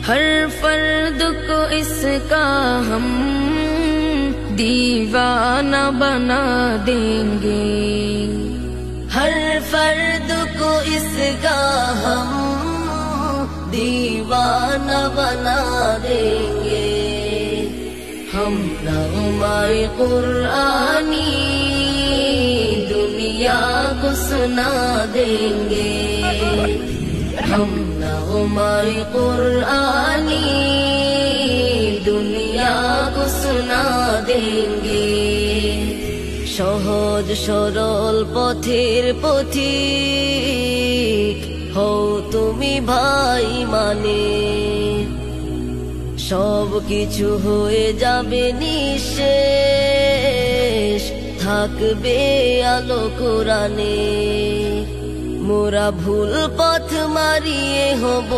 हर फर्द को इसका हम दीवाना बना देंगे, हर फर्द को इसका हम दीवाना बना देंगे। हम नग़्मा-ए कुरानी दुनिया को सुना देंगे, हम नग़्मा-ए कुरानी दुनिया को सुना देंगे। সহজ সরল পথের পথিক হও তুমি ভাই, মানে সব কিছু হয়ে যাবে নিঃশেষ, থাকবে আলো কোরআনে। মোরা ভুল পথ মারিয়ে হব